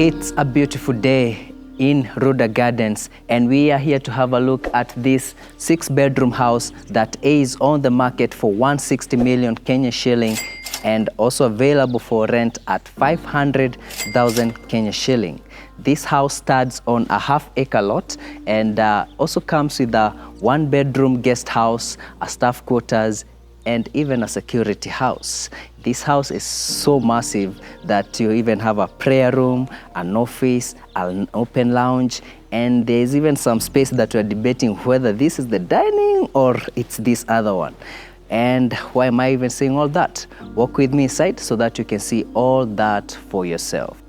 It's a beautiful day in Runda Gardens, and we are here to have a look at this 6-bedroom house that is on the market for 160 million Kenyan shilling and also available for rent at 500,000 Kenyan shilling. This house stands on a half-acre lot and also comes with a 1-bedroom guest house, a staff quarters, and even a security house. This house is so massive that you even have a prayer room, an office, an open lounge, and there's even some space that we're debating whether this is the dining or it's this other one. And why am I even saying all that? Walk with me inside so that you can see all that for yourself.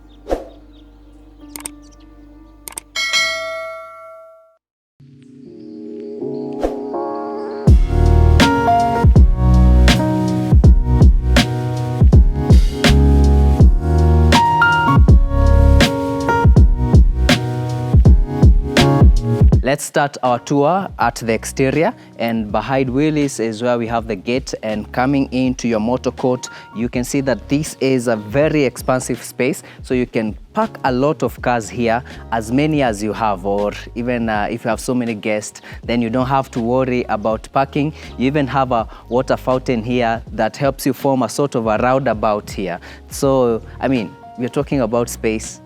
Let's start our tour at the exterior, and behind Willis is where we have the gate, and coming into your motor court, you can see that this is a very expansive space, so you can park a lot of cars here, as many as you have, or even if you have so many guests, then you don't have to worry about parking. You even have a water fountain here that helps you form a sort of a roundabout here. So, I mean, we're talking about space.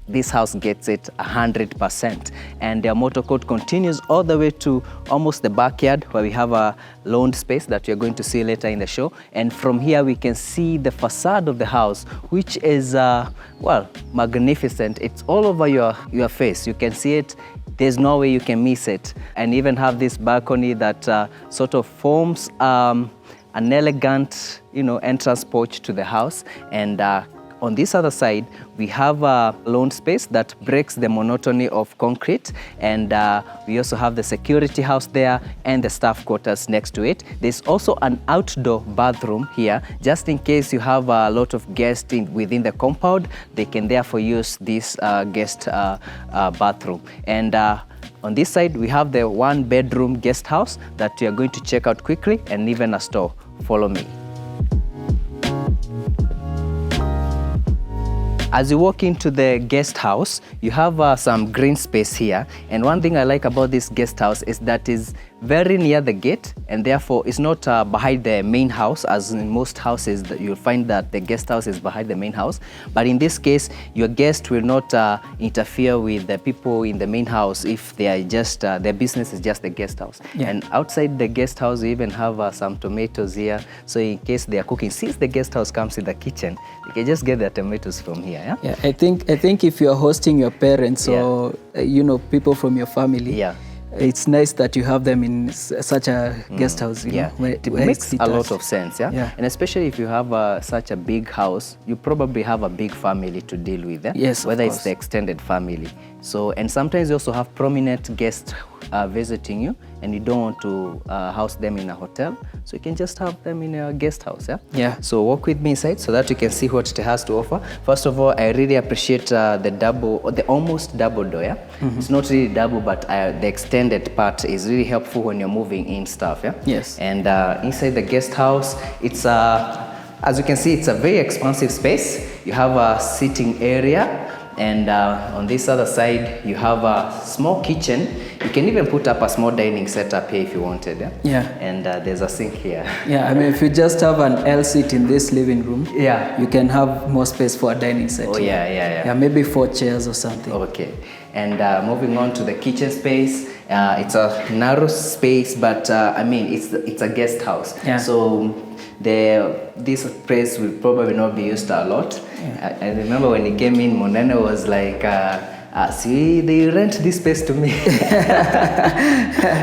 This house gets it 100%. And the motor court continues all the way to almost the backyard, where we have a lawn space that you're going to see later in the show. And from here we can see the facade of the house, which is, well, magnificent. It's all over your face. You can see it. There's no way you can miss it. And even have this balcony that sort of forms an elegant, entrance porch to the house. And on this other side, we have a lawn space that breaks the monotony of concrete, and we also have the security house there and the staff quarters next to it. There's also an outdoor bathroom here, just in case you have a lot of guests within the compound. They can therefore use this guest bathroom. And on this side, we have the 1-bedroom guest house that we are going to check out quickly, and even a store. Follow me. As you walk into the guest house, you have some green space here. And one thing I like about this guest house is that it's very near the gate, and therefore it's not behind the main house, as in most houses that you'll find that the guest house is behind the main house. But in this case, your guest will not interfere with the people in the main house if they are just, their business is just the guest house. Yeah. And outside the guest house, you even have some tomatoes here. So in case they are cooking, since the guest house comes in the kitchen, you can just get their tomatoes from here. Yeah, yeah, I think if you're hosting your parents or people from your family, yeah, it's nice that you have them in such a guest house. It makes a lot of sense. Yeah, and especially if you have such a big house, you probably have a big family to deal with. Yes, whether it's the extended family. So, and sometimes you also have prominent guests visiting you, and you don't want to house them in a hotel, so you can just have them in a guest house. Yeah. So walk with me inside so that you can see what it has to offer. First of all, I really appreciate the almost double door. Yeah, it's not really double, but the extended part is really helpful when you're moving in stuff. Yeah. Yes. And inside the guest house, it's as you can see, it's a very expansive space. You have a sitting area. And on this other side, you have a small kitchen. You can even put up a small dining setup here if you wanted. Yeah. And there's a sink here. Yeah, I mean, if you just have an L seat in this living room, you can have more space for a dining set. Oh, yeah. Yeah, maybe 4 chairs or something. Okay. And moving on to the kitchen space, it's a narrow space, but I mean, it's a guest house. Yeah. So this place will probably not be used a lot. Yeah. I remember when he came in, Monene was like, see, they rent this space to me.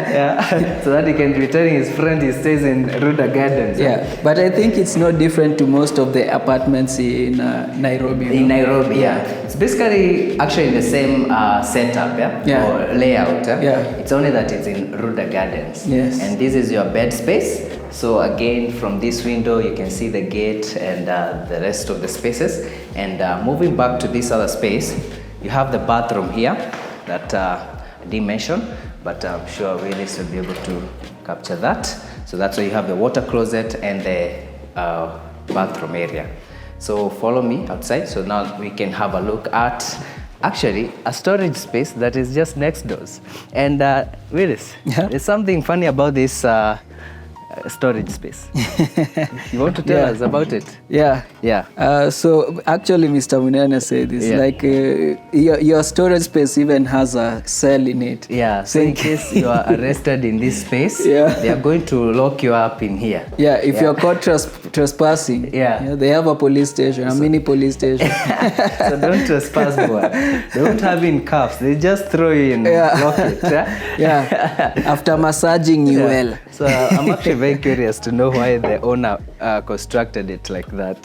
Yeah. So that he can be telling his friend he stays in Runda Gardens. Yeah, but I think it's no different to most of the apartments in Nairobi. In Nairobi, yeah. It's basically actually the same setup, or layout. Yeah. It's only that it's in Runda Gardens. Yes. And this is your bed space. So again, from this window, you can see the gate and the rest of the spaces. And moving back to this other space, you have the bathroom here that I didn't mention, but I'm sure Willis will be able to capture that. So that's why you have the water closet and the bathroom area. So follow me outside. So now we can have a look at actually a storage space that is just next doors. And Willis, there's something funny about this storage space. You want to tell us about it? Yeah. So actually, Mr. Munene said this, like your storage space even has a cell in it. Yeah, so in case you are arrested in this space, they are going to lock you up in here. Yeah, if you're caught trespassing, they have a police station, a mini police station. So don't trespass, boy. They won't have you in cuffs. They just throw you in, lock it. After massaging you well. So I'm actually very curious to know why the owner constructed it like that.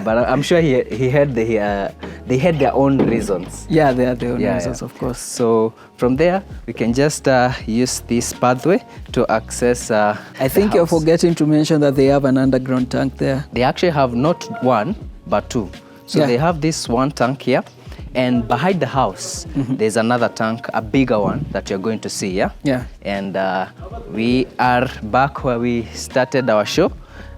But I'm sure he had they had their own reasons. Yeah, they had their own reasons, of course. So from there, we can just use this pathway to access I think you're forgetting to mention that they have an underground tank there. They actually have not one, but two. So they have this one tank here. And behind the house, there's another tank, a bigger one that you're going to see, And we are back where we started our show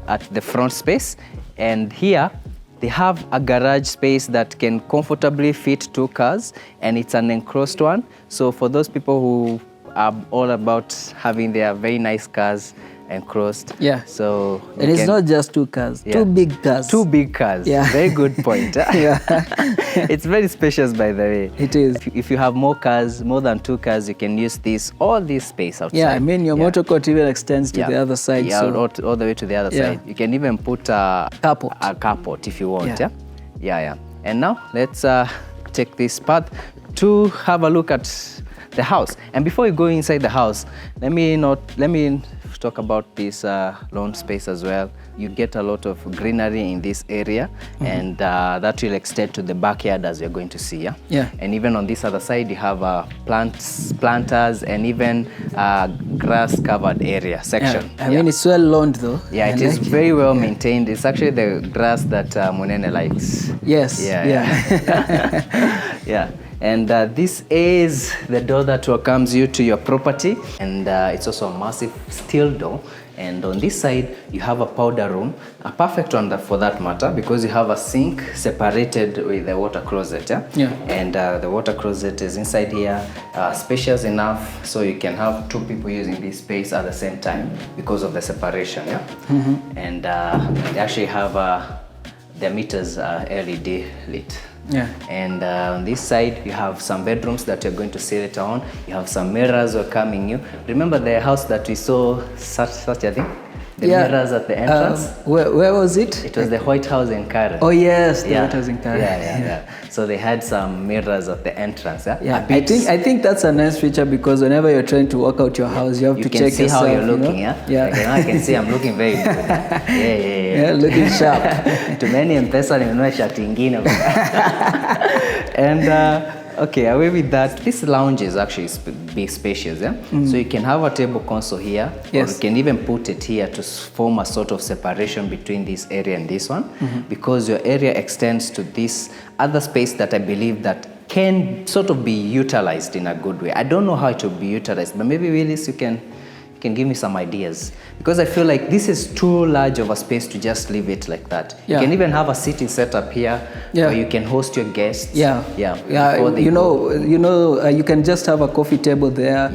at the front space. And here, they have a garage space that can comfortably fit 2 cars, and it's an enclosed one. So for those people who are all about having their very nice cars enclosed. So and it's not just 2 cars, 2 big cars. 2 big cars. Very good point. It's very spacious, by the way. It is. If you have more than 2 cars, you can use all this space outside. Yeah, I mean your motor court even extends to the other side. Yeah, so all the way to the other side. You can even put a carport if you want. And now let's take this path to have a look at the house. And before you go inside the house, let me talk about this lawn space as well. You get a lot of greenery in this area, and that will extend to the backyard, as you're going to see. And even on this other side, you have planters, and even grass covered area section. I mean, it's well lawned though. It is very well maintained. It's actually the grass that Munene likes. Yes. And this is the door that welcomes you to your property, and it's also a massive steel door. And on this side, you have a powder room, a perfect one for that matter, because you have a sink separated with the water closet. And the water closet is inside here, spacious enough so you can have 2 people using this space at the same time because of the separation. And they actually have their meters LED lit. And on this side, you have some bedrooms that you're going to see later on. You have some mirrors welcoming you. Remember the house that we saw, such a thing? The mirrors at the entrance. Where was it? It was the White House in Karen. Oh yes, the White House in Karen. So they had some mirrors at the entrance. I think that's a nice feature, because whenever you're trying to work out your house, you have to check yourself. You can see how you're looking. I can see I'm looking very good. Looking sharp. Tumeni M-Pesa nimenunua shati ingine. And okay, away with that, this lounge is actually big spacious. So you can have a table console here, or you can even put it here to form a sort of separation between this area and this one, because your area extends to this other space that I believe that can sort of be utilized in a good way. I don't know how it will be utilized, but maybe Willis, you can give me some ideas, because I feel like this is too large of a space to just leave it like that. You can even have a sitting setup here where you can host your guests. You you can just have a coffee table there.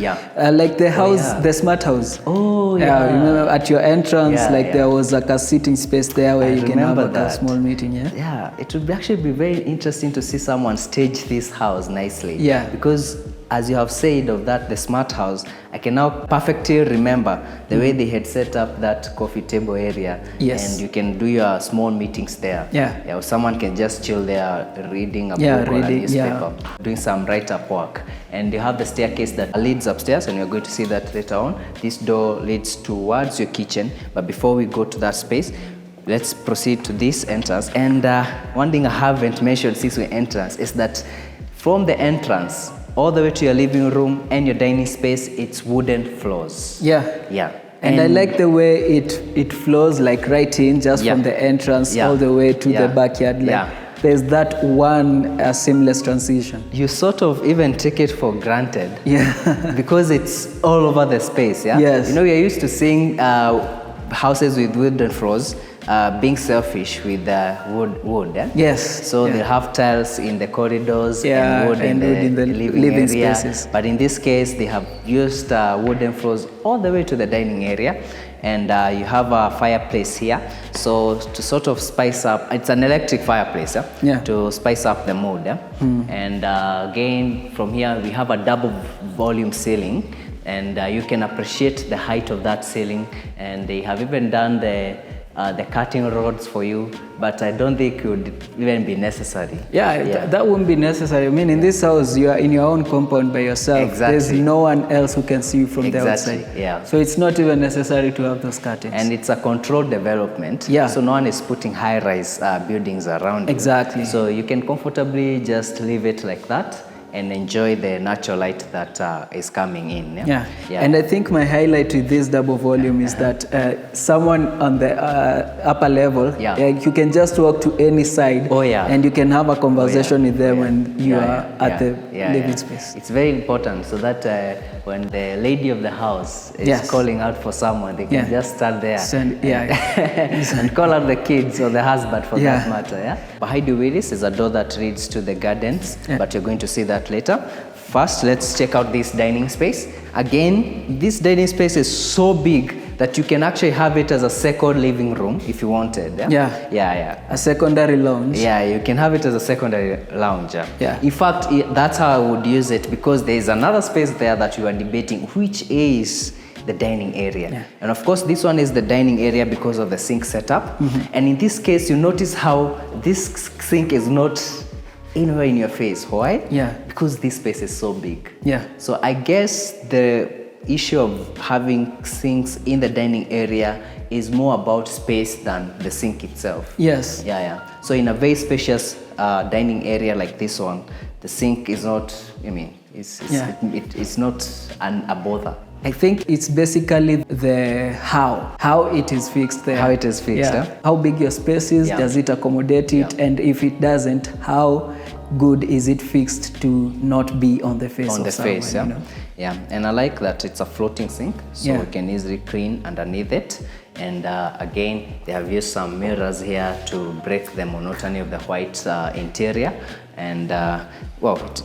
Like the house, the smart house. You remember at your entrance, there was like a sitting space there where you can have a small meeting. It would actually be very interesting to see someone stage this house nicely. Because as you have said of that, the smart house, I can now perfectly remember the way they had set up that coffee table area. And you can do your small meetings there. Or someone can just chill there reading a book or a newspaper, doing some write-up work. And you have the staircase that leads upstairs, and you're going to see that later on. This door leads towards your kitchen. But before we go to that space, let's proceed to this entrance. And one thing I haven't mentioned since we entrance is that from the entrance all the way to your living room and your dining space, it's wooden floors. And I like the way it flows like right in, just from the entrance all the way to the backyard. There's that one seamless transition. You sort of even take it for granted. Because it's all over the space. You know, we are used to seeing houses with wooden floors, being selfish with the wood. Yes. So they have tiles in the corridors and wood in the living area. Spaces. But in this case, they have used wooden floors all the way to the dining area. And you have a fireplace here, so to sort of spice up, it's an electric fireplace, to spice up the mood. And again, from here we have a double volume ceiling, and you can appreciate the height of that ceiling, and they have even done the cutting rods for you, but I don't think it would even be necessary. That wouldn't be necessary. I mean, in this house, you are in your own compound by yourself. Exactly. There's no one else who can see you from the outside. Yeah. So it's not even necessary to have those curtains. And it's a controlled development. So no one is putting high-rise buildings around Exactly. you. So you can comfortably just leave it like that and enjoy the natural light that is coming in. And I think my highlight with this double volume is that someone on the upper level, you can just walk to any side and you can have a conversation with them when you are at the living space. It's very important so that when the lady of the house is calling out for someone, they can just stand there and call out the kids or the husband for that matter. Behind you is a door that leads to the gardens, but you're going to see that later. First, let's check out this dining space. Again, this dining space is so big that you can actually have it as a second living room if you wanted. A secondary lounge. You can have it as a secondary lounge. In fact, that's how I would use it, because there is another space there that you are debating, which is the dining area. And of course, this one is the dining area because of the sink setup. And in this case, you notice how this sink is not anywhere in your face. Why? Because this space is so big. So I guess the issue of having sinks in the dining area is more about space than the sink itself. So in a very spacious dining area like this one, the sink is not, it's not a bother. I think it's basically the how it is fixed there. How it is fixed. How big your space is, does it accommodate it? And if it doesn't, how good is it fixed to not be on the face of someone? And I like that it's a floating sink, so we can easily clean underneath it. And again, they have used some mirrors here to break the monotony of the white interior. And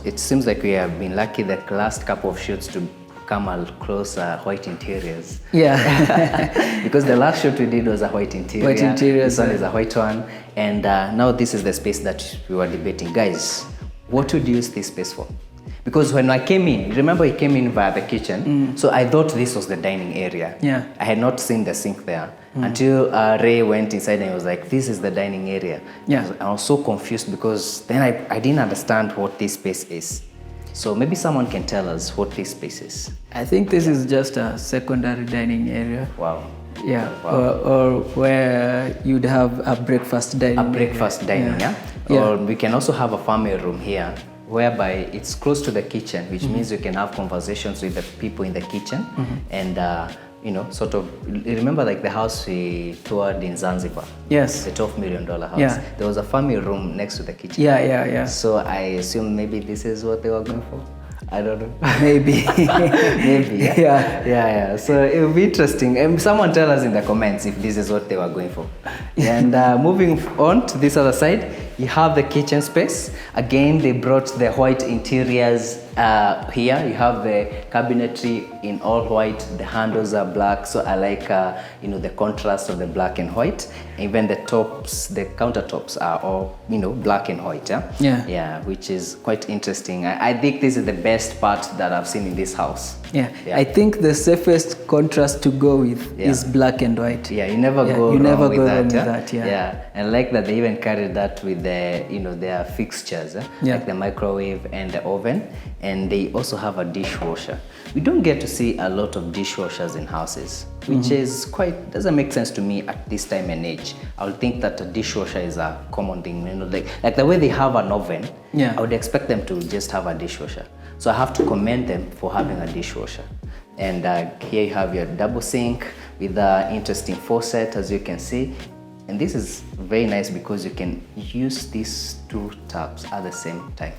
it seems like we have been lucky the last couple of shoots to come across white interiors. Because the last shoot we did was a white interior. This one is a white one. And now this is the space that we were debating. Guys, what would you use this space for? Because when I came in, remember I came in via the kitchen, so I thought this was the dining area. I had not seen the sink there until Ray went inside and he was like, this is the dining area. I was so confused because then I didn't understand what this space is. So maybe someone can tell us what this space is. I think this is just a secondary dining area. Or where you'd have a breakfast dining. Or we can also have a family room here, whereby it's close to the kitchen, which means you can have conversations with the people in the kitchen. And sort of, remember like the house we toured in Zanzibar? The $12 million house. There was a family room next to the kitchen. So I assume maybe this is what they were going for. I don't know. Maybe. Maybe. So it will be interesting. And someone tell us in the comments if this is what they were going for. And moving on to this other side, you have the kitchen space. Again, they brought the white interiors here. You have the cabinetry in all white. The handles are black. So I like, the contrast of the black and white. Even the tops, the countertops are all, black and white. Which is quite interesting. I think this is the best part that I've seen in this house. I think the safest contrast to go with is black and white. You never go wrong with that. And like that they even carried that with the, their fixtures, like the microwave and the oven. And they also have a dishwasher. We don't get to see a lot of dishwashers in houses, which is doesn't make sense to me at this time and age. I would think that a dishwasher is a common thing, like the way they have an oven, I would expect them to just have a dishwasher. So I have to commend them for having a dishwasher. And here you have your double sink with an interesting faucet, as you can see. And this is very nice because you can use these two taps at the same time.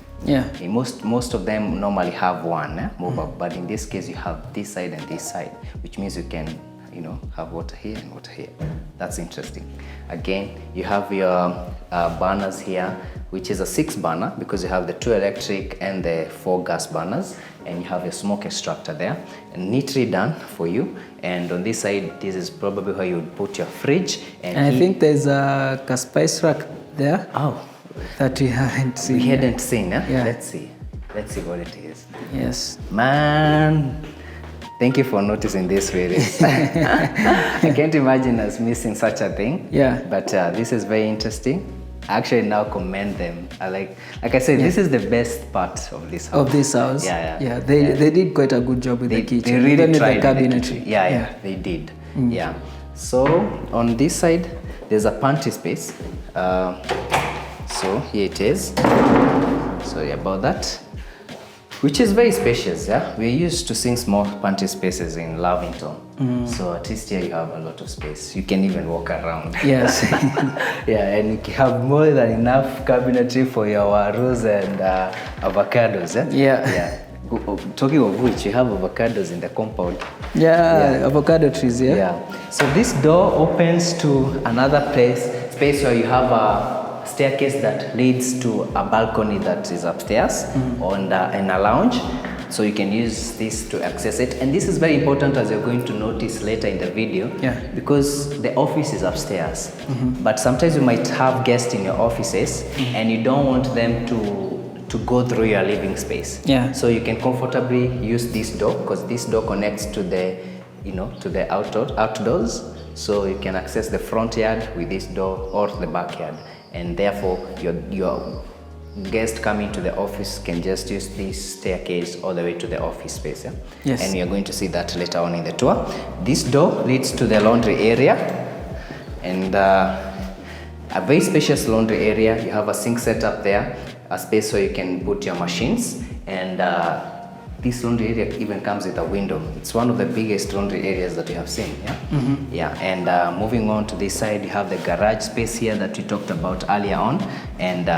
Most of them normally have one, but in this case you have this side and this side, which means you can you know, have water here and water here. That's interesting. Again, you have your burners here, which is a 6 burner because you have the 2 electric and the 4 gas burners, and you have your smoke extractor there, and neatly done for you. And on this side, this is probably where you would put your fridge. And I think there's a spice rack there. Oh, that we haven't seen. We hadn't seen, huh? Yeah. Let's see what it is. Yes. Man, thank you for noticing this really. I can't imagine us missing such a thing. Yeah. But this is very interesting. I actually now commend them. Like I said, this is the best part of this house. Of this house. Yeah. They did quite a good job with the kitchen. They really even tried with the cabinetry. Yeah, they did. Yeah. So on this side, there's a pantry space. So here it is. Sorry about that. Which is very spacious, yeah? We're used to seeing small pantry spaces in Lavington. So at least here you have a lot of space. You can even walk around. Yes. Yeah, and you have more than enough cabinetry for your warus and avocados, eh? Yeah. Talking of which, you have avocados in the compound. Yeah, avocado trees, Yeah. So this door opens to another space where you have a staircase that leads to a balcony that is upstairs and a lounge. So you can use this to access it. And this is very important, as you're going to notice later in the video, because the office is upstairs. But sometimes you might have guests in your offices and you don't want them to go through your living space. Yeah. So you can comfortably use this door, because this door connects to the, to the outdoors. So you can access the front yard with this door or the backyard. And therefore, your guest coming to the office can just use this staircase all the way to the office space. Yeah? Yes. And you're going to see that later on in the tour. This door leads to the laundry area, and a very spacious laundry area. You have a sink set up there, a space where you can put your machines, and this laundry area even comes with a window. It's one of the biggest laundry areas that we have seen. Yeah. Yeah. And moving on to this side, you have the garage space here that we talked about earlier on, and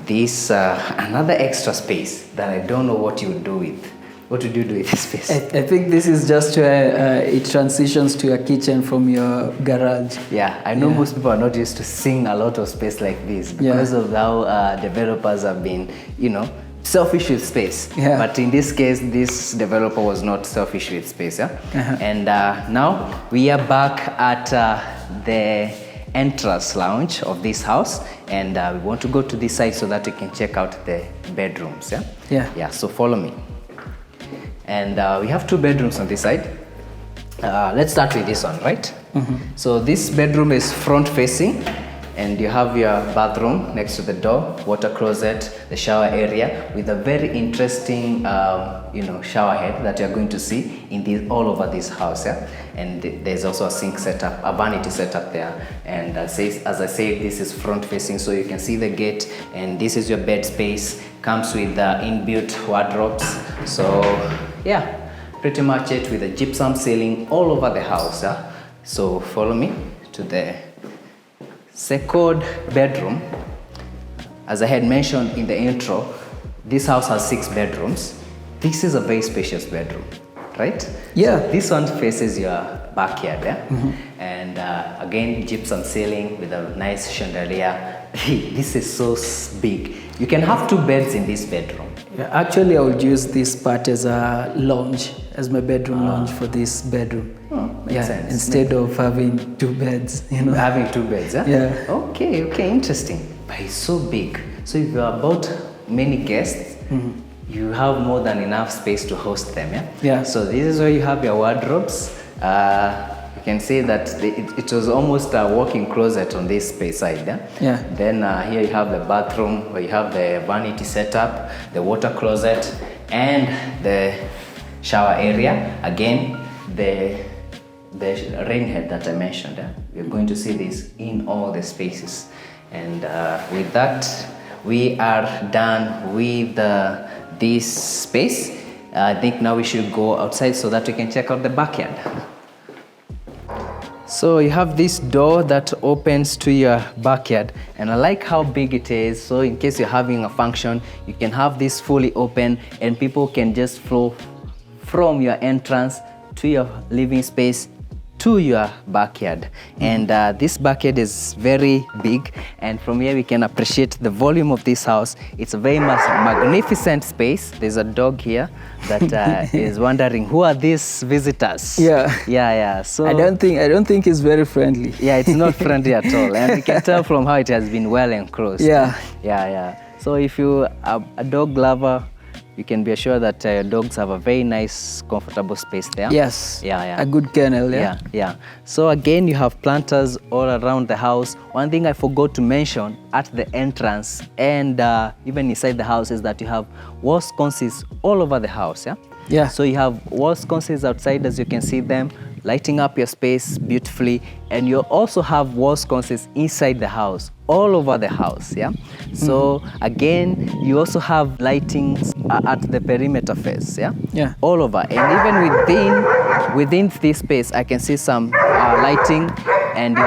this another extra space that I don't know what you would do with. What would you do with this space? I think this is just where it transitions to your kitchen from your garage. Yeah, I know most people are not used to seeing a lot of space like this because of how developers have been, selfish with space. Yeah. But in this case, this developer was not selfish with space. Yeah. And now we are back at the entrance lounge of this house, and we want to go to this side so that we can check out the bedrooms. Yeah. So follow me. And we have 2 bedrooms on this side. Let's start with this one, right? So this bedroom is front facing, and you have your bathroom next to the door, water closet, the shower area with a very interesting, shower head that you're going to see in all over this house. Yeah, and there's also a sink setup, a vanity setup there. And as I said, this is front facing, so you can see the gate. And this is your bed space. Comes with inbuilt wardrobes. So yeah, pretty much it, with a gypsum ceiling all over the house. Yeah? So follow me to the second bedroom. As I had mentioned in the intro, this house has 6 bedrooms. This is a very spacious bedroom, right? Yeah. So this one faces your backyard, yeah? And again, gypsum ceiling with a nice chandelier. This is so big. You can have 2 beds in this bedroom. Yeah, actually, I would use this part as a lounge, as my bedroom lounge for this bedroom. Makes sense. Instead of having 2 beds, Having 2 beds, huh? Yeah. Okay, interesting. But it's so big. So if you're about many guests, you have more than enough space to host them, yeah? Yeah. So this is where you have your wardrobes. You can say that it was almost a walk-in closet on this space side, yeah? Yeah. Then here you have the bathroom where you have the vanity setup, the water closet, and the shower area. Again, the rain head that I mentioned. We're going to see this in all the spaces. And with that, we are done with this space. I think now we should go outside so that we can check out the backyard. So you have this door that opens to your backyard, and I like how big it is. So in case you're having a function, you can have this fully open and people can just flow from your entrance to your living space to your backyard. And this backyard is very big, and from here we can appreciate the volume of this house. It's a very magnificent space. There's a dog here that is wondering who are these visitors. Yeah. So I don't think it's very friendly. Yeah, it's not friendly at all, and you can tell from how it has been well enclosed. Yeah. So if you are a dog lover, you can be assured that dogs have a very nice, comfortable space there. Yes. Yeah. A good kennel. Yeah. So again, you have planters all around the house. One thing I forgot to mention at the entrance and even inside the house is that you have wall sconces all over the house. Yeah. So you have wall sconces outside, as you can see them, lighting up your space beautifully, and you also have wall sconces inside the house, all over the house. So again, you also have lighting at the perimeter face. All over, and even within this space, I can see some lighting, and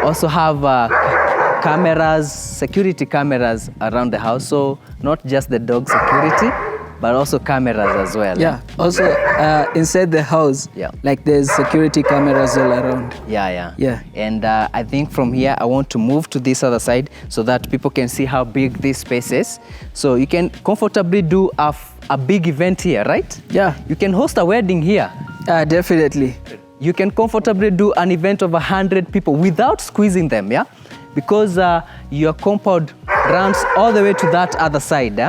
also have cameras, security cameras around the house. So not just the dog security, but also cameras as well. Also inside the house, like there's security cameras all around. Yeah. And I think from here I want to move to this other side so that people can see how big this space is. So you can comfortably do a big event here, right? You can host a wedding here. Definitely. You can comfortably do an event of 100 people without squeezing them, because your compound runs all the way to that other side.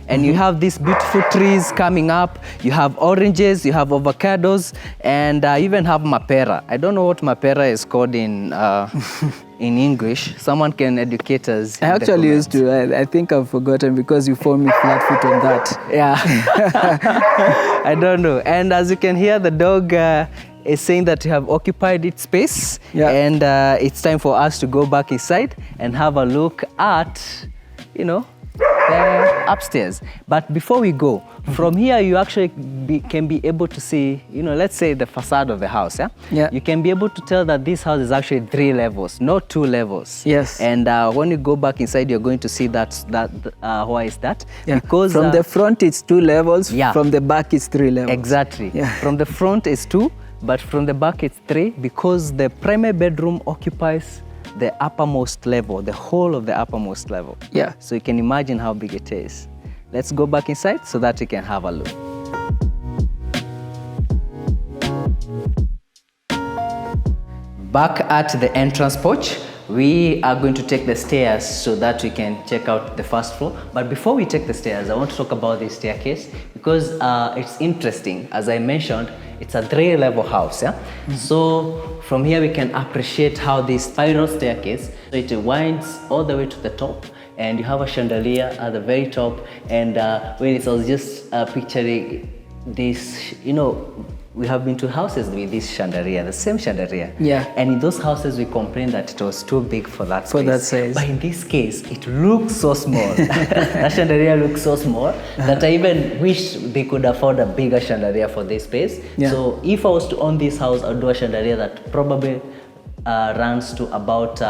And you have these beautiful trees coming up. You have oranges, you have avocados, and you even have mapera. I don't know what mapera is called in English. Someone can educate us. I actually used to. I think I've forgotten because you found me flat-footed on that. I don't know. And as you can hear, the dog is saying that you have occupied its space. And it's time for us to go back inside and have a look at, upstairs. But before we go, from here you actually can be able to see, let's say the facade of the house. You can be able to tell that this house is actually 3 levels, not 2 levels. Yes. And when you go back inside, you're going to see that why is that? Because from the front it's 2 levels. From the back it's 3 levels. Exactly. From the front is 2, but from the back it's 3, because the primary bedroom occupies the uppermost level, the whole of the uppermost level. So you can imagine how big it is. Let's go back inside so that you can have a look. Back at the entrance porch, we are going to take the stairs so that we can check out the first floor. But before we take the stairs, I want to talk about this staircase because it's interesting. As I mentioned, it's a 3-level house. So from here we can appreciate how this spiral staircase, so it winds all the way to the top, and you have a chandelier at the very top. And when I was just picturing this, we have been to houses with this chandelier, the same chandelier. And in those houses, we complained that it was too big for that space. For that size. But in this case, it looks so small. That chandelier looks so small that I even wish they could afford a bigger chandelier for this space. So if I was to own this house, I'd do a chandelier that probably runs to about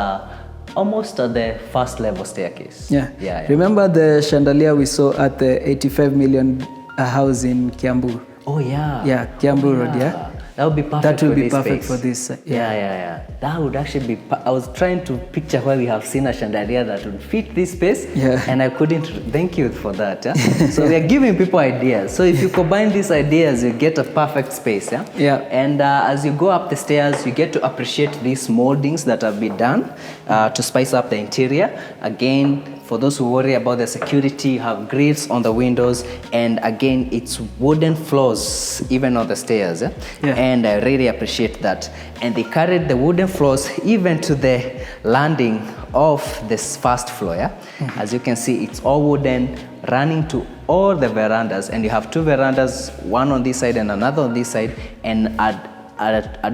almost at the first level staircase. Remember the chandelier we saw at the 85 million house in Kiambu? Oh yeah. Kiambu Road, That would be perfect. That would be perfect for this. That would actually be. I was trying to picture where we have seen a chandelier that would fit this space, and I couldn't. Thank you for that. So we are giving people ideas. So if you combine these ideas, you get a perfect space. And as you go up the stairs, you get to appreciate these moldings that have been done to spice up the interior. Again, for those who worry about the security, you have grills on the windows, and again, it's wooden floors even on the stairs. And I really appreciate that. And they carried the wooden floors even to the landing of this first floor. As you can see, it's all wooden, running to all the verandas, and you have 2 verandas, one on this side and another on this side, and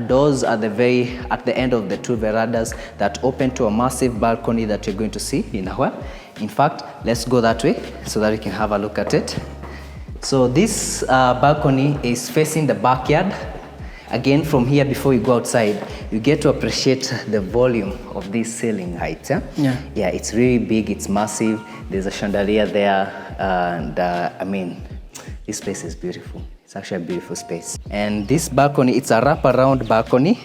doors at the end of the 2 verandas that open to a massive balcony that you're going to see in a while. In fact, let's go that way so that we can have a look at it. So this balcony is facing the backyard. Again, from here, before you go outside, you get to appreciate the volume of this ceiling height. It's really big, it's massive. There's a chandelier there, and I mean, this place is beautiful. It's actually a beautiful space. And this balcony, it's a wrap-around balcony.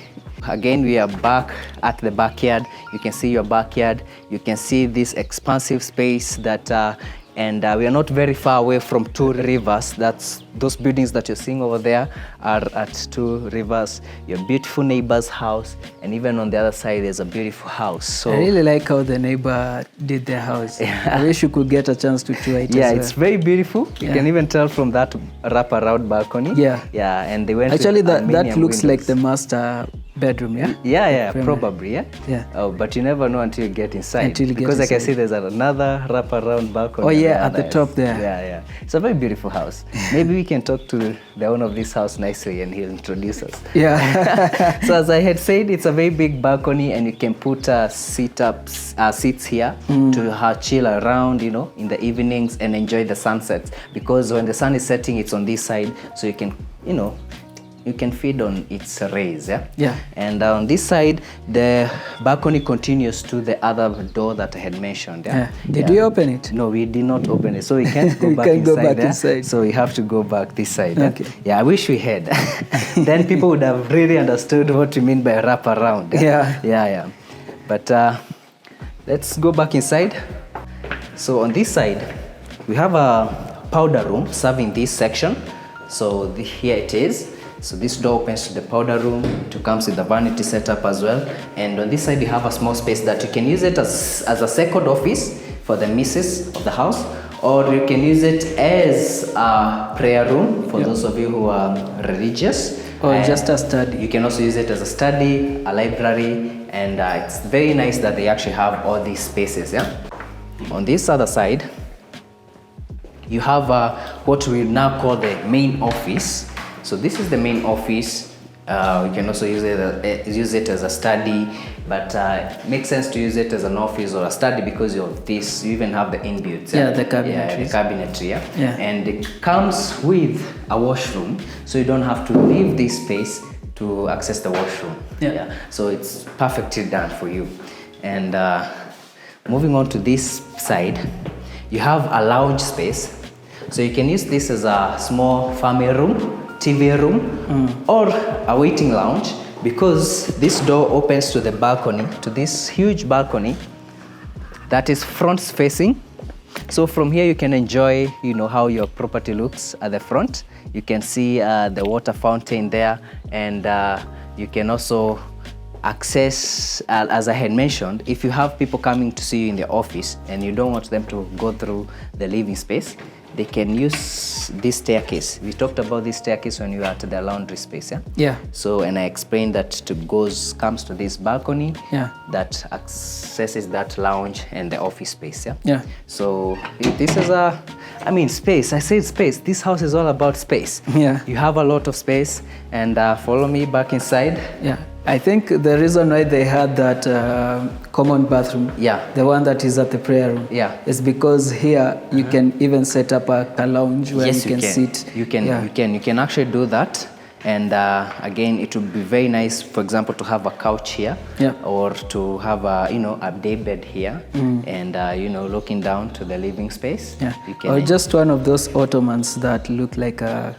Again, we are back at the backyard. You can see your backyard. You can see this expansive space that, we are not very far away from two rivers. That's those buildings that you're seeing over there are at two rivers. Your beautiful neighbor's house, and even on the other side, there's a beautiful house. So I really like how the neighbor did their house. I wish you could get a chance to tour it. Yeah, it's very beautiful. You can even tell from that wrap-around balcony. Yeah, and they went. Actually, that looks windows. Like the master bedroom, probably, yeah. Oh, but you never know until you get inside. Because I can see there's another wrap-around balcony. Oh yeah, at the top there. Yeah. It's a very beautiful house. Maybe we can talk to the owner of this house nicely and he'll introduce us. Yeah. So as I had said, it's a very big balcony and you can put seats here to chill around, in the evenings and enjoy the sunsets. Because when the sun is setting, it's on this side, so you can, you can feed on its rays, Yeah. And on this side, the balcony continues to the other door that I had mentioned. Did we open it? No, we did not open it, so we can't go We back can't inside. go back inside. So we have to go back this side. Okay. Yeah, I wish we had. Then people would have really understood what you mean by wrap around. Yeah. But let's go back inside. So on this side, we have a powder room serving this section. So here it is. So this door opens to the powder room. It comes with the vanity setup as well. And on this side, you have a small space that you can use it as a second office for the missus of the house, or you can use it as a prayer room for those of you who are religious. Or just a study. You can also use it as a study, a library, and it's very nice that they actually have all these spaces. On this other side, you have what we now call the main office. So this is the main office. You can also use it as a study, but it makes sense to use it as an office or a study because of this. You even have the inbuilt. The cabinetry. The cabinetry. And it comes with a washroom, so you don't have to leave this space to access the washroom. So it's perfectly done for you. And moving on to this side, you have a lounge space. So you can use this as a small family room, TV room, or a waiting lounge, because this door opens to the balcony, to this huge balcony that is front facing. So from here you can enjoy, how your property looks at the front. You can see the water fountain there, and you can also access, as I had mentioned, if you have people coming to see you in the office and you don't want them to go through the living space, they can use this staircase. We talked about this staircase when we were at the laundry space, So, and I explained that comes to this balcony that accesses that lounge and the office space, So, this is space. I said space. This house is all about space. You have a lot of space, and follow me back inside. I think the reason why they had that common bathroom, the one that is at the prayer room, is because here you can even set up a lounge where you can sit. You can actually do that. And again, it would be very nice, for example, to have a couch here, or to have a day bed here, and looking down to the living space. Or just one of those ottomans that look like a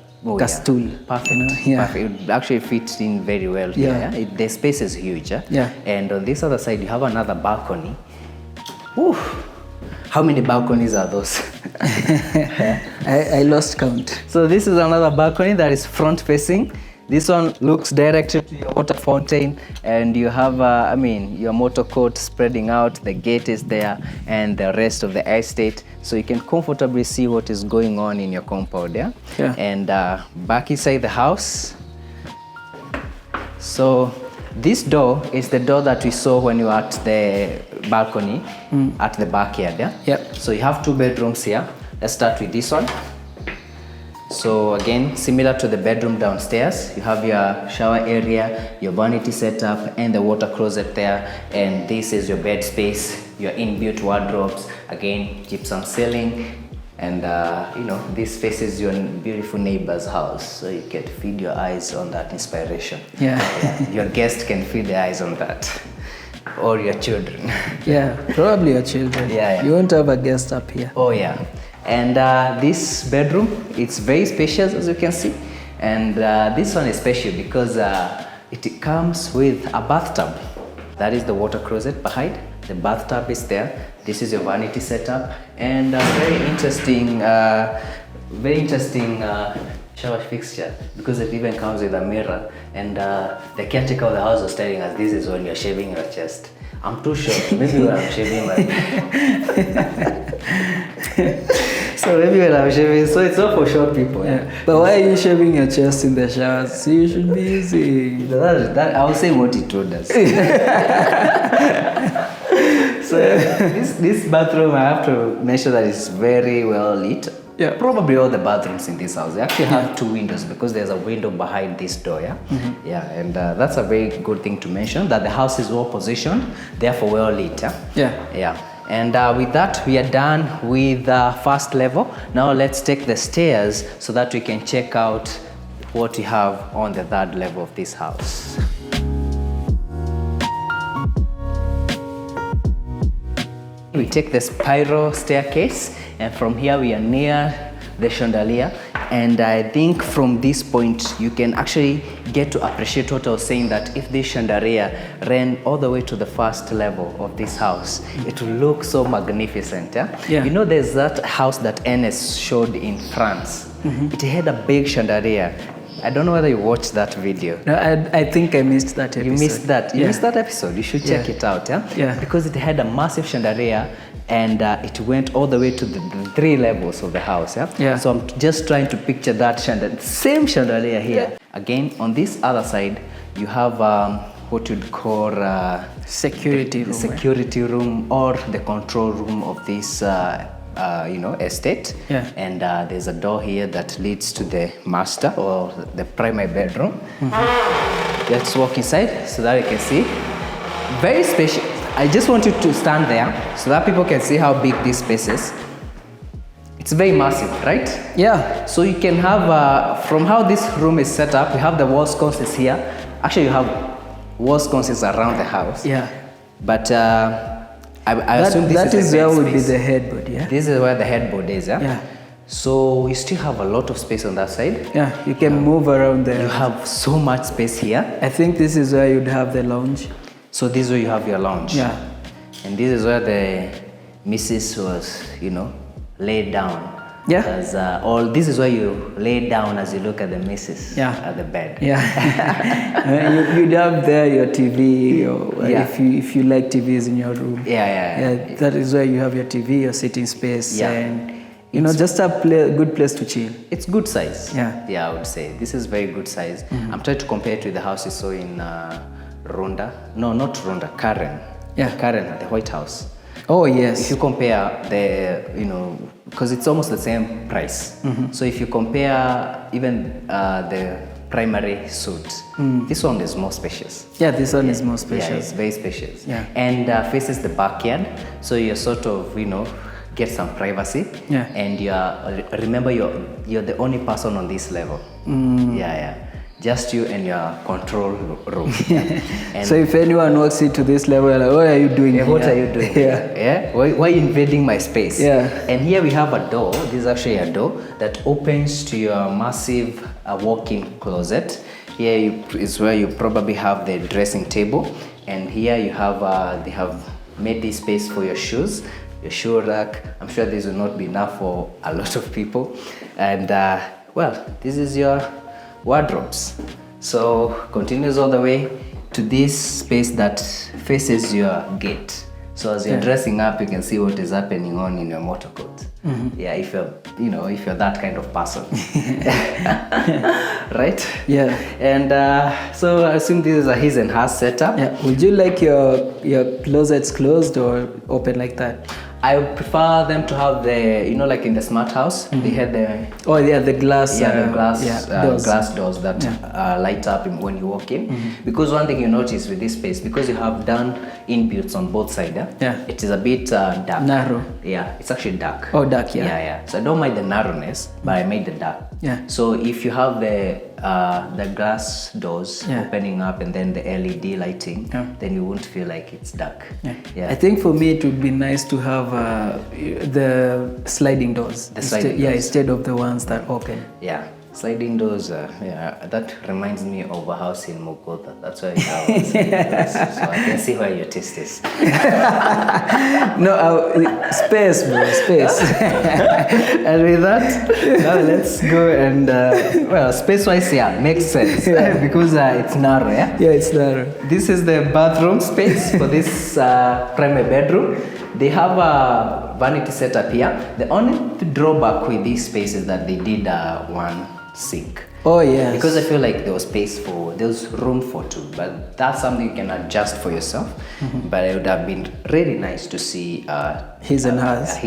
stool. Perfect. Perfect. It would actually fit in very well here. The space is huge. And on this other side, you have another balcony. How many balconies are those? I lost count. So this is another balcony that is front facing. This one looks directly to your water fountain, and you have, your motor court spreading out. The gate is there, and the rest of the estate, so you can comfortably see what is going on in your compound. And back inside the house. So this door is the door that we saw when you were at the balcony at the backyard. So you have 2 bedrooms here. Let's start with this one. So again, similar to the bedroom downstairs, you have your shower area, your vanity setup, and the water closet there. And this is your bed space, your inbuilt wardrobes, again, gypsum ceiling. And this faces your beautiful neighbor's house, so you can feed your eyes on that inspiration. Your guest can feed their eyes on that, or your children. Probably your children. You won't have a guest up here. And this bedroom, it's very spacious, as you can see. And this one is special because it comes with a bathtub. That is the water closet behind. The bathtub is there. This is your vanity setup, and very interesting shower fixture because it even comes with a mirror. And the caretaker of the house was telling us this is when you're shaving your chest. I'm too short. Maybe when I'm shaving my so maybe when I'm shaving, so it's not for short people. Yeah. But why are you shaving your chest in the shower? So you should be using that I was saying what he told us. So this bathroom, I have to mention that it's very well lit. Yeah. Probably all the bathrooms in this house, they actually have 2 windows because there's a window behind this door, yeah? Yeah, and that's a very good thing to mention, that the house is well positioned, therefore well lit, yeah? Yeah. Yeah. And with that, we are done with the first level. Now let's take the stairs so that we can check out what we have on the 3rd level of this house. We take the spiral staircase, and from here we are near the chandelier. And I think from this point you can actually get to appreciate what I was saying, that if this chandelier ran all the way to the 1st level of this house, it will look so magnificent. Yeah? Yeah. You know, there's that house that Ernest showed in France. It had a big chandelier. I don't know whether you watched that video. No, I think I missed that episode. You missed that. You missed that episode. You should check it out. Yeah. Yeah. Because it had a massive chandelier, and it went all the way to the 3 levels of the house. Yeah. Yeah. So I'm just trying to picture that chandelier, same chandelier here. Yeah. Again, on this other side, you have what you'd call security room. Security room, or the control room of this. Estate. Yeah. And there's a door here that leads to the master or the primary bedroom. Let's walk inside so that you can see. Very spacious. I just want you to stand there so that people can see how big this space is. It's very massive, right? Yeah. So you can have, from how this room is set up, you have the wall sconces here. Actually, you have wall sconces around the house. Yeah. But I assume this is where would be the headboard, yeah? This is where the headboard is, yeah? Yeah. So you still have a lot of space on that side. Yeah, you can move around there. You have so much space here. I think this is where you'd have the lounge. So this is where you have your lounge. Yeah. And this is where the missus was, laid down. Yeah. This is where you lay down as you look at the missus at the bed. Yeah. You'd have there your TV, or if you like TVs in your room. Yeah. That is where you have your TV, your sitting space, and just a good place to chill. It's good size. Yeah. I would say this is very good size. I'm trying to compare it with the house you saw in Runda. No, not Runda, Karen. Yeah. Karen at the White House. Oh yes. If you compare because it's almost the same price. So if you compare even the primary suite, this one is more spacious. Yeah, this one is more spacious. Yeah, it's very spacious. Yeah. And faces the backyard, so you're sort of, get some privacy. Yeah. And remember you're the only person on this level. Yeah. Just you and your control room. And so if anyone walks into this level, like, what are you doing here? What are you doing here? Why are you invading my space? Yeah. And here we have a door. This is actually a door that opens to your massive walk-in closet. Here is where you probably have the dressing table. And here you have, they have made this space for your shoes, your shoe rack. I'm sure this will not be enough for a lot of people. And this is your wardrobes. So continues all the way to this space that faces your gate. So as you're dressing up, you can see what is happening on in your motor coat. Yeah, if you're that kind of person. Right? Yeah. And so I assume this is a his and her setup. Yeah. Would you like your closets closed or open like that? I would prefer them to have the, like in the smart house, they had the... Oh yeah, the glass... glass doors that light up when you walk in. Because one thing you notice with this space, because you have done inbuilts on both sides, it is a bit dark. Narrow. Yeah, it's actually dark. Oh, dark, Yeah. So I don't mind the narrowness, but I made the dark. Yeah. So if you have the glass doors opening up and then the LED lighting, then you won't feel like it's dark. I think for me it would be nice to have the sliding doors. Instead of the ones that open. Yeah. Sliding doors, yeah, that reminds me of a house in Mugotha. That's why I was saying that. So I can see where your taste is. No, space, bro, space. And with that, now let's go and, well, space-wise, yeah, makes sense. Because it's narrow, yeah? Yeah, it's narrow. This is the bathroom space for this primary bedroom. They have a vanity setup here. The only drawback with this space is that they did one sink. Oh yes. Because I feel like there was room for two, but that's something you can adjust for yourself. But it would have been really nice to see his and hers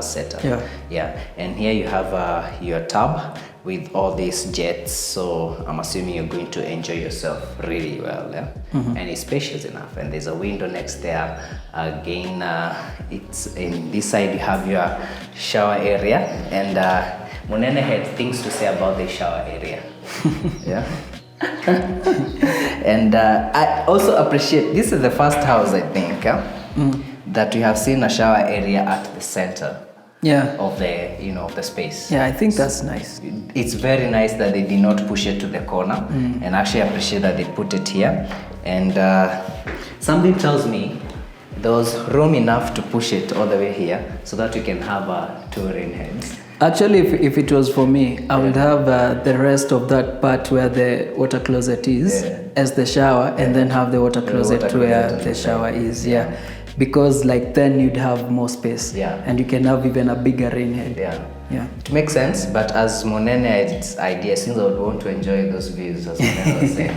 setup. Yeah. Yeah. And here you have your tub with all these jets, so I'm assuming you're going to enjoy yourself really well, yeah? And it's spacious enough, and there's a window next there. Again, it's in this side you have your shower area, and Munene had things to say about the shower area. Yeah. And I also appreciate, this is the first house I think that we have seen a shower area at the center. Yeah. Of the of the space. Yeah, I think that's nice. It's very nice that they did not push it to the corner, and actually appreciate that they put it here. And something tells me there was room enough to push it all the way here so that we can have two rain heads. Actually, if it was for me, I would have the rest of that part where the water closet is as the shower, and then have the water closet where the shower is. Yeah. Because like then you'd have more space, and you can have even a bigger rain head. Yeah. It makes sense, but as Monene's idea, since I would want to enjoy those views, as Monene was saying,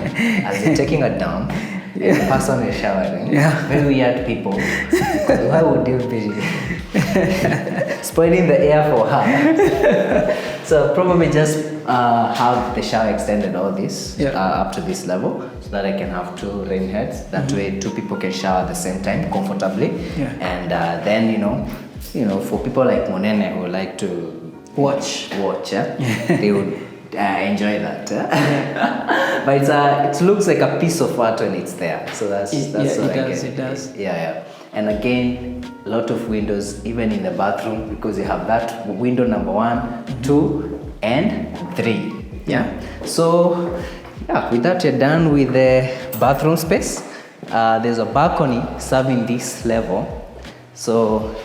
as you're taking it down, and the person is showering, very weird people. Why would you be spoiling the air for her? So probably just have the shower extended all this up to this level, so that I can have two rain heads. That way, two people can shower at the same time comfortably. And then for people like Monene who like to watch, they would enjoy that. But it looks like a piece of art when it's there. So that's what I get. It does. Yeah. And again, a lot of windows, even in the bathroom, because you have that window number 1, 2, and 3. Yeah. So, with that, you're done with the bathroom space. There's a balcony serving this level. So,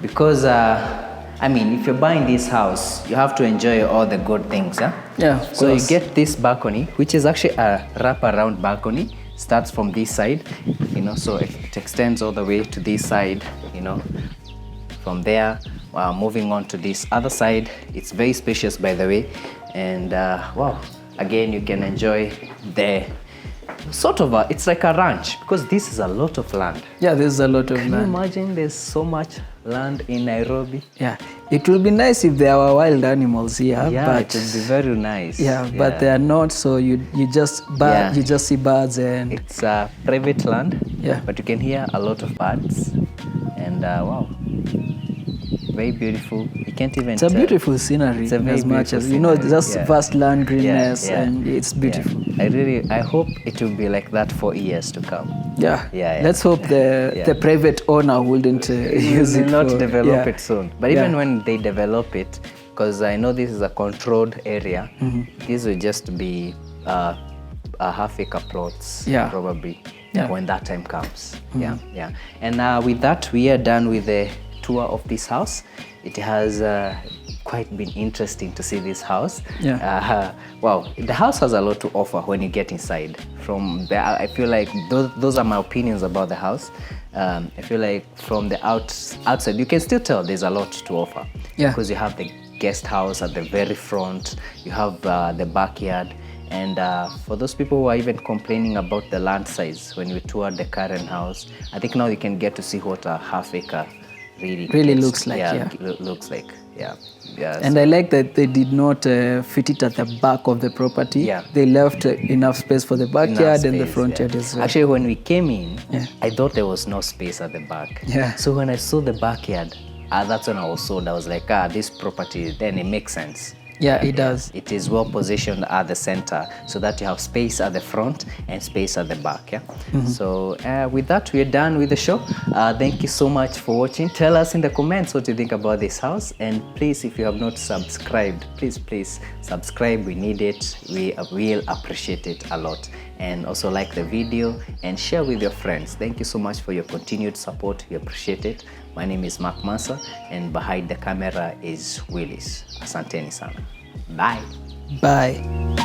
because if you're buying this house, you have to enjoy all the good things. Yeah. So you get this balcony, which is actually a wrap-around balcony. Starts from this side, so it extends all the way to this side, From there, moving on to this other side, it's very spacious, by the way. And again, you can enjoy the it's like a ranch, because this is a lot of land. Yeah, there's a lot of land. Can you imagine there's so much land in Nairobi? Yeah, it will be nice if there were wild animals here. Yeah, but it would be very nice. Yeah, but they are not, so you just see birds and... It's private land, but you can hear a lot of birds. And very beautiful. You can't even It's a beautiful scenery. It's a very as much as scenery. just vast land, greenness, and it's beautiful. I hope it will be like that for years to come. Yeah. Let's hope the private owner wouldn't use it. Not develop it soon. But even when they develop it, because I know this is a controlled area, this will just be a half-acre plots, probably, when that time comes. And with that, we are done with the tour of this house. It has quite been interesting to see this house. The house has a lot to offer when you get inside. From there, I feel like those are my opinions about the house. I feel like from the outside, you can still tell there's a lot to offer. Because you have the guest house at the very front, you have the backyard, and for those people who are even complaining about the land size when we toured the current house, I think now you can get to see what a half-acre really looks like. Looks like. And I like that they did not fit it at the back of the property. They left enough space for the backyard and the front yard as well. Actually, when we came in, I thought there was no space at the back. So when I saw the backyard, that's when I was sold. I was like, this property, then it makes sense. Yeah, it does. It is well positioned at the center so that you have space at the front and space at the back. Yeah. So with that, we are done with the show. Thank you so much for watching. Tell us in the comments what you think about this house, and please, if you have not subscribed, please subscribe. We need it. We will appreciate it a lot. And also like the video and share with your friends. Thank you so much for your continued support. We appreciate it. My name is Mak Mansa, and behind the camera is Willis. Asanteni sana. Bye. Bye.